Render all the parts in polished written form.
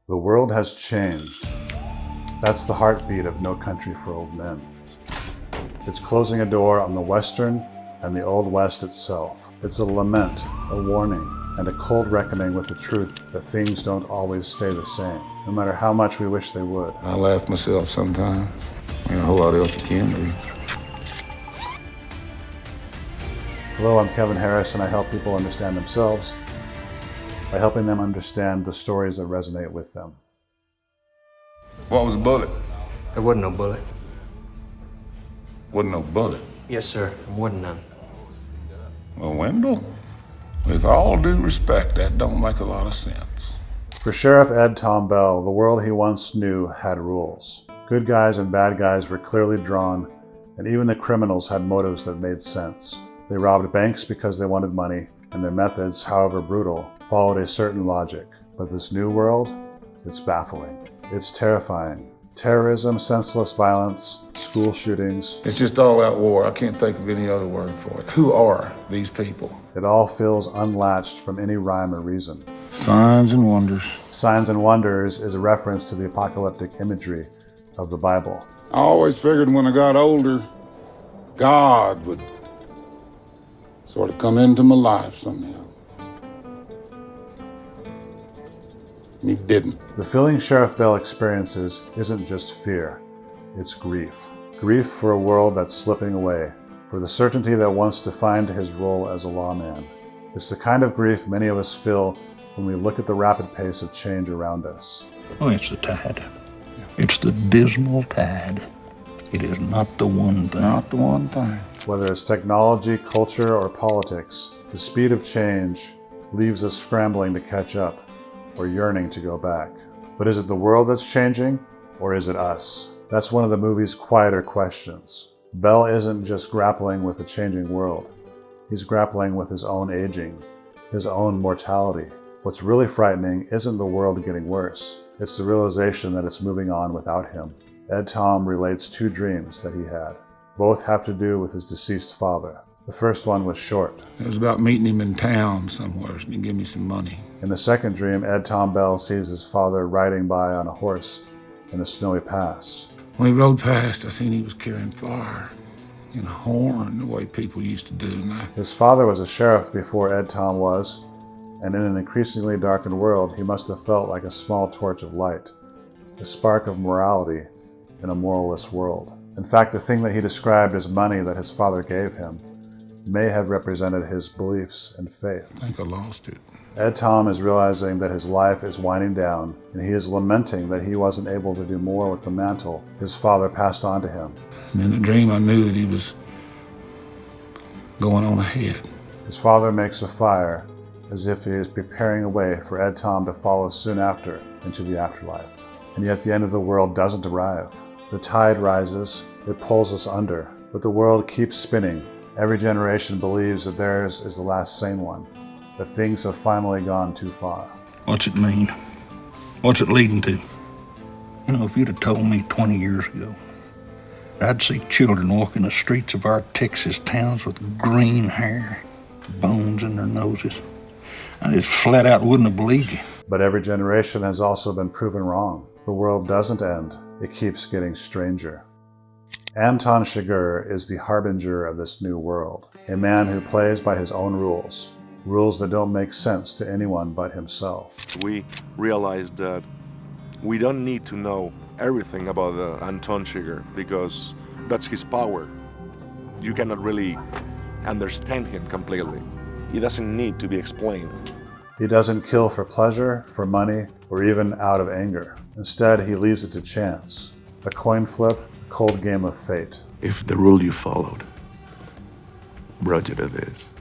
The world has changed. That's the heartbeat of No Country for Old Men. It's closing a door on the Western and the Old West itself. It's a lament, a warning, and a cold reckoning with the truth that things don't always stay the same, no matter how much we wish they would. I laugh myself sometimes. Ain't a whole lot else you can do. Hello, I'm Kevin Harris, and I help people understand themselves by helping them understand the stories that resonate with them. What was a bullet? There wasn't no bullet. Wasn't no bullet. Yes, sir. There wasn't none. Well, Wendell, with all due respect, that don't make a lot of sense. For Sheriff Ed Tom Bell, the world he once knew had rules. Good guys and bad guys were clearly drawn, and even the criminals had motives that made sense. They robbed banks because they wanted money, and their methods, however brutal, followed a certain logic. But this new world, it's baffling. It's terrifying. Terrorism, senseless violence, school shootings. It's just all-out war. I can't think of any other word for it. Who are these people? It all feels unlatched from any rhyme or reason. Signs and wonders. Signs and Wonders is a reference to the apocalyptic imagery of the Bible. I always figured when I got older, God would sort of come into my life somehow. And he didn't. The feeling Sheriff Bell experiences isn't just fear, it's grief. Grief for a world that's slipping away, for the certainty that once defined his role as a lawman. It's the kind of grief many of us feel when we look at the rapid pace of change around us. Oh, it's the tide. It's the dismal tide. It is not the one thing. Not the one thing. Whether it's technology, culture, or politics, the speed of change leaves us scrambling to catch up or yearning to go back. But is it the world that's changing, or is it us? That's one of the movie's quieter questions. Bell isn't just grappling with a changing world. He's grappling with his own aging, his own mortality. What's really frightening isn't the world getting worse. It's the realization that it's moving on without him. Ed Tom relates two dreams that he had. Both have to do with his deceased father. The first one was short. It was about meeting him in town somewhere and give me some money. In the second dream, Ed Tom Bell sees his father riding by on a horse in a snowy pass. When he rode past, I seen he was carrying fire and a horn, the way people used to do. And His father was a sheriff before Ed Tom was, and in an increasingly darkened world, he must have felt like a small torch of light, a spark of morality in a moralless world. In fact, the thing that he described as money that his father gave him may have represented his beliefs and faith. I think I lost it. Ed Tom is realizing that his life is winding down, and he is lamenting that he wasn't able to do more with the mantle his father passed on to him. And in the dream, I knew that he was going on ahead. His father makes a fire as if he is preparing a way for Ed Tom to follow soon after into the afterlife. And yet the end of the world doesn't arrive. The tide rises, it pulls us under, but the world keeps spinning. Every generation believes that theirs is the last sane one, that things have finally gone too far. What's it mean? What's it leading to? You know, if you'd have told me 20 years ago, I'd see children walking the streets of our Texas towns with green hair, bones in their noses, I just flat out wouldn't have believed you. But every generation has also been proven wrong. The world doesn't end, it keeps getting stranger. Anton Chigurh is the harbinger of this new world, a man who plays by his own rules, rules that don't make sense to anyone but himself. We realized that we don't need to know everything about Anton Chigurh because that's his power. You cannot really understand him completely. He doesn't need to be explained. He doesn't kill for pleasure, for money, or even out of anger. Instead, he leaves it to chance, a coin flip, a cold game of fate. If the rule you followed brought you to this,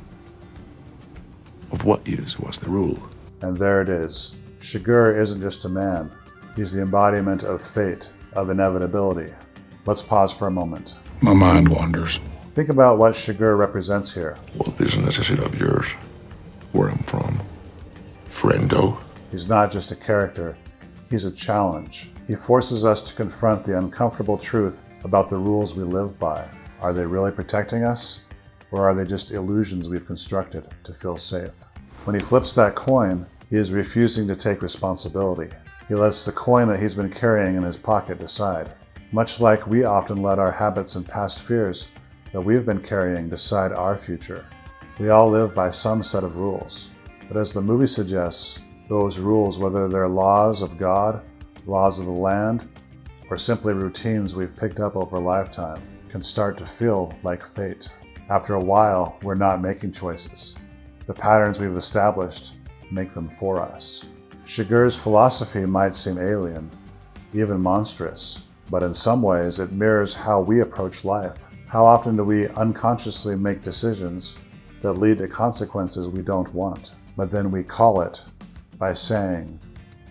of what use was the rule? And there it is. Chigurh isn't just a man. He's the embodiment of fate, of inevitability. Let's pause for a moment. My mind wanders. Think about what Chigurh represents here. What business is it of yours? Where I'm from? Friendo? He's not just a character, he's a challenge. He forces us to confront the uncomfortable truth about the rules we live by. Are they really protecting us? Or are they just illusions we've constructed to feel safe? When he flips that coin, he is refusing to take responsibility. He lets the coin that he's been carrying in his pocket decide. Much like we often let our habits and past fears that we've been carrying decide our future. We all live by some set of rules. But as the movie suggests, those rules, whether they're laws of God, laws of the land, or simply routines we've picked up over a lifetime, can start to feel like fate. After a while, we're not making choices. The patterns we've established make them for us. Chigurh's philosophy might seem alien, even monstrous, but in some ways it mirrors how we approach life. How often do we unconsciously make decisions that lead to consequences we don't want, but then we call it by saying,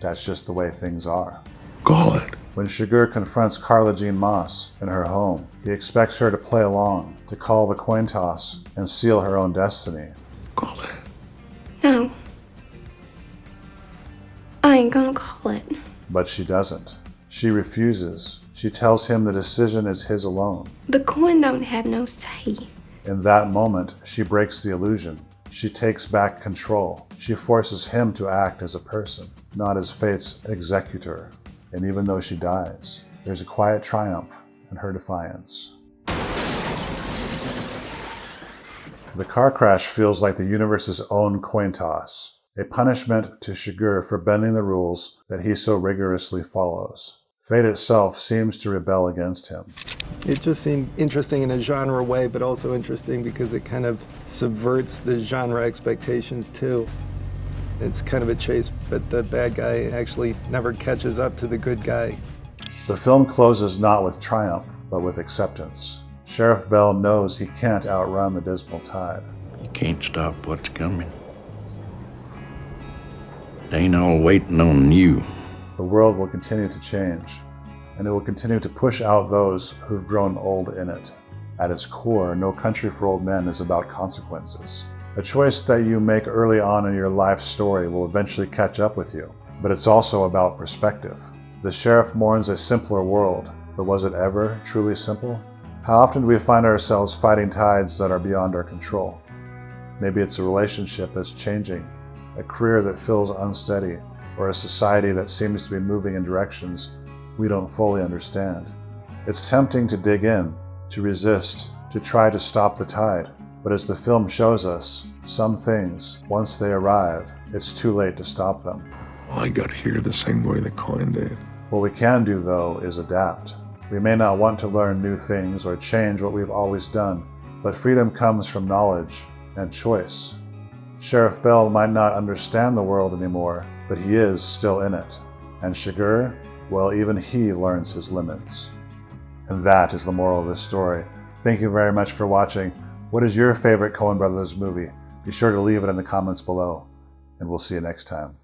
that's just the way things are. Call it. When Chigurh confronts Carla Jean in her home, he expects her to play along, to call the coin toss and seal her own destiny. Call it. No. I ain't gonna call it. But she doesn't. She refuses. She tells him the decision is his alone. The coin don't have no say. In that moment, she breaks the illusion. She takes back control. She forces him to act as a person, not as fate's executor. And even though she dies, there's a quiet triumph in her defiance. The car crash feels like the universe's own coin toss, a punishment to Chigurh for bending the rules that he so rigorously follows. Fate itself seems to rebel against him. It just seemed interesting in a genre way, but also interesting because it kind of subverts the genre expectations too. It's kind of a chase, but the bad guy actually never catches up to the good guy. The film closes not with triumph, but with acceptance. Sheriff Bell knows he can't outrun the dismal tide. You can't stop what's coming. It ain't all waiting on you. The world will continue to change, and it will continue to push out those who've grown old in it. At its core, No Country for Old Men is about consequences. A choice that you make early on in your life story will eventually catch up with you, but it's also about perspective. The sheriff mourns a simpler world, but was it ever truly simple? How often do we find ourselves fighting tides that are beyond our control? Maybe it's a relationship that's changing, a career that feels unsteady, or a society that seems to be moving in directions we don't fully understand. It's tempting to dig in, to resist, to try to stop the tide. But as the film shows us, some things, once they arrive, it's too late to stop them. I got here the same way the coin did. What we can do, though, is adapt. We may not want to learn new things or change what we've always done, but freedom comes from knowledge and choice. Sheriff Bell might not understand the world anymore, but he is still in it. And Chigurh, well, even he learns his limits. And that is the moral of this story. Thank you very much for watching. What is your favorite Coen Brothers movie? Be sure to leave it in the comments below, and we'll see you next time.